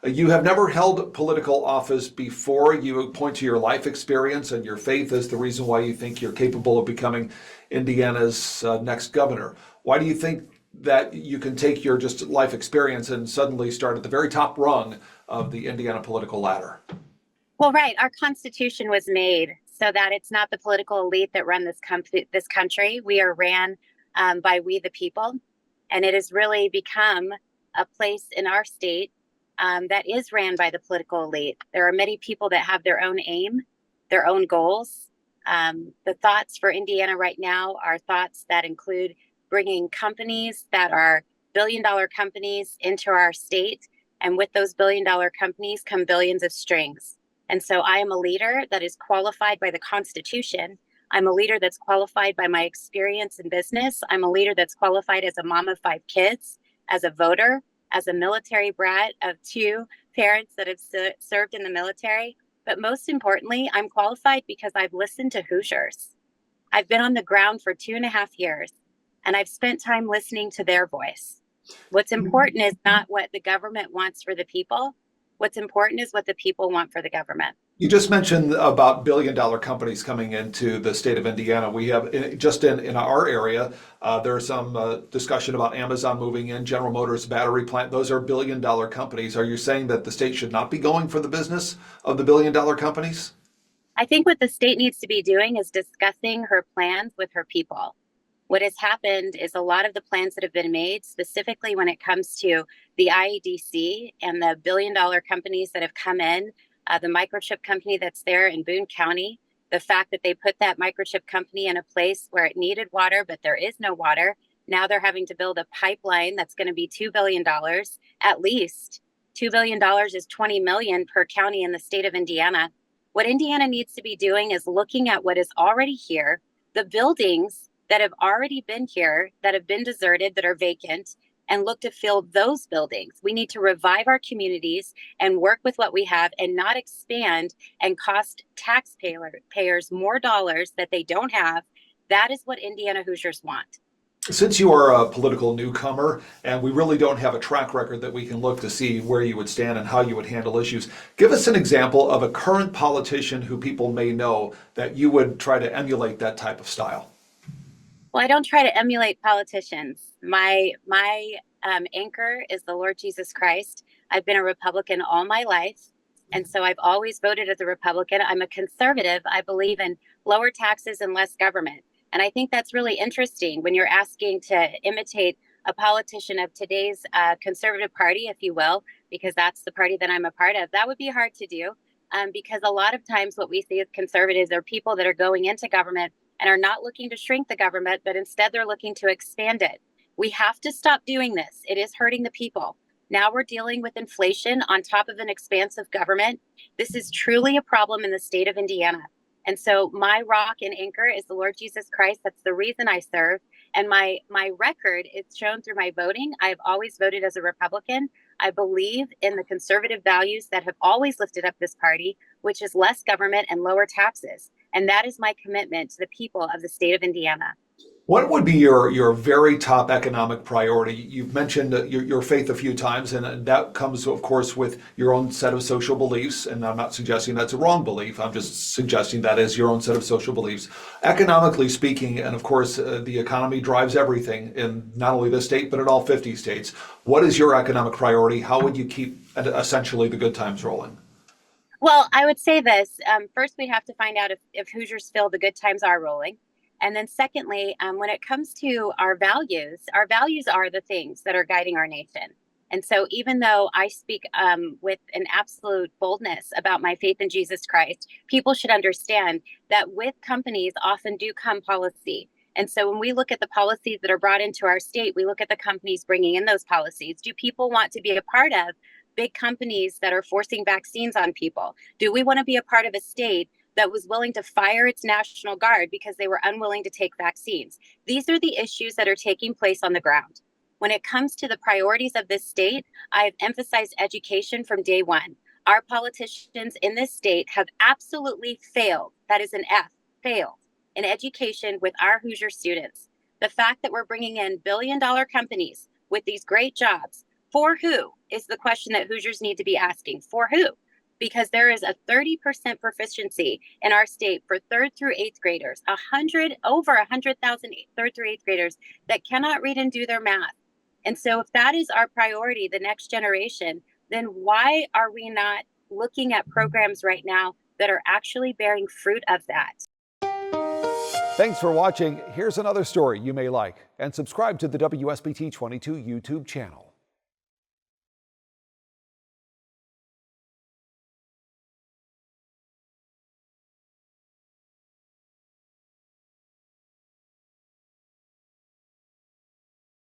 You have never held political office before. You point to your life experience and your faith as the reason why you think you're capable of becoming Indiana's next governor. Why do you think that you can take your just life experience and suddenly start at the very top rung of the Indiana political ladder? Well, right. Our Constitution was made so that it's not the political elite that run this country. We are ran by we the people, and it has really become a place in our state that is ran by the political elite. There are many people that have their own aim, their own goals. The thoughts for Indiana right now are thoughts that include bringing companies that are billion-dollar companies into our state, and with those billion-dollar companies come billions of strings. And so I am a leader that is qualified by the Constitution. I'm a leader that's qualified by my experience in business. I'm a leader that's qualified as a mom of 5 kids, as a voter, as a military brat of 2 parents that have served in the military. But most importantly, I'm qualified because I've listened to Hoosiers. I've been on the ground for 2.5 years, and I've spent time listening to their voice. What's important is not what the government wants for the people. What's important is what the people want for the government. You just mentioned about billion-dollar companies coming into the state of Indiana. We have just in our area, there's some discussion about Amazon moving in, General Motors battery plant. Those are billion-dollar companies. Are you saying that the state should not be going for the business of the billion-dollar companies? I think what the state needs to be doing is discussing her plans with her people. What has happened is a lot of the plans that have been made, specifically when it comes to the IEDC and the billion-dollar companies that have come in, the microchip company that's there in Boone County, the fact that they put that microchip company in a place where it needed water, but there is no water. Now they're having to build a pipeline that's going to be $2 billion, at least. $2 billion is 20 million per county in the state of Indiana. What Indiana needs to be doing is looking at what is already here, the buildings that have already been here, that have been deserted, that are vacant, and look to fill those buildings. We need to revive our communities and work with what we have and not expand and cost taxpayers more dollars that they don't have. That is what Indiana Hoosiers want. Since you are a political newcomer and we really don't have a track record that we can look to see where you would stand and how you would handle issues, give us an example of a current politician who people may know that you would try to emulate that type of style. Well, I don't try to emulate politicians. My anchor is the Lord Jesus Christ. I've been a Republican all my life, and so I've always voted as a Republican. I'm a conservative. I believe in lower taxes and less government. And I think that's really interesting when you're asking to imitate a politician of today's conservative party, if you will, because that's the party that I'm a part of. That would be hard to do because a lot of times what we see as conservatives are people that are going into government and are not looking to shrink the government, but instead they're looking to expand it. We have to stop doing this. It is hurting the people. Now we're dealing with inflation on top of an expansive government. This is truly a problem in the state of Indiana. And so my rock and anchor is the Lord Jesus Christ. That's the reason I serve. And my record is shown through my voting. I've always voted as a Republican. I believe in the conservative values that have always lifted up this party, which is less government and lower taxes. And that is my commitment to the people of the state of Indiana. What would be your very top economic priority? You've mentioned your faith a few times, and that comes, of course, with your own set of social beliefs. And I'm not suggesting that's a wrong belief. I'm just suggesting that is your own set of social beliefs. Economically speaking, and of course, the economy drives everything in not only this state, but in all 50 states. What is your economic priority? How would you keep essentially the good times rolling? Well, I would say this. First, we have to find out if Hoosiers feel the good times are rolling. And then secondly, when it comes to our values are the things that are guiding our nation. And so even though I speak with an absolute boldness about my faith in Jesus Christ, people should understand that with companies often do come policy. And so when we look at the policies that are brought into our state, we look at the companies bringing in those policies. Do people want to be a part of big companies that are forcing vaccines on people? Do we want to be a part of a state that was willing to fire its National Guard because they were unwilling to take vaccines? These are the issues that are taking place on the ground. When it comes to the priorities of this state, I've emphasized education from day one. Our politicians in this state have absolutely failed. That is an F, failed in education with our Hoosier students. The fact that we're bringing in billion-dollar companies with these great jobs, For who is the question that Hoosiers need to be asking. For who? Because there is a 30% proficiency in our state for 3rd through 8th graders, over 100,000 3rd through 8th graders that cannot read and do their math. And so if that is our priority, the next generation, then why are we not looking at programs right now that are actually bearing fruit of that? Thanks for watching. Here's another story you may like, and subscribe to the WSBT 22 YouTube channel.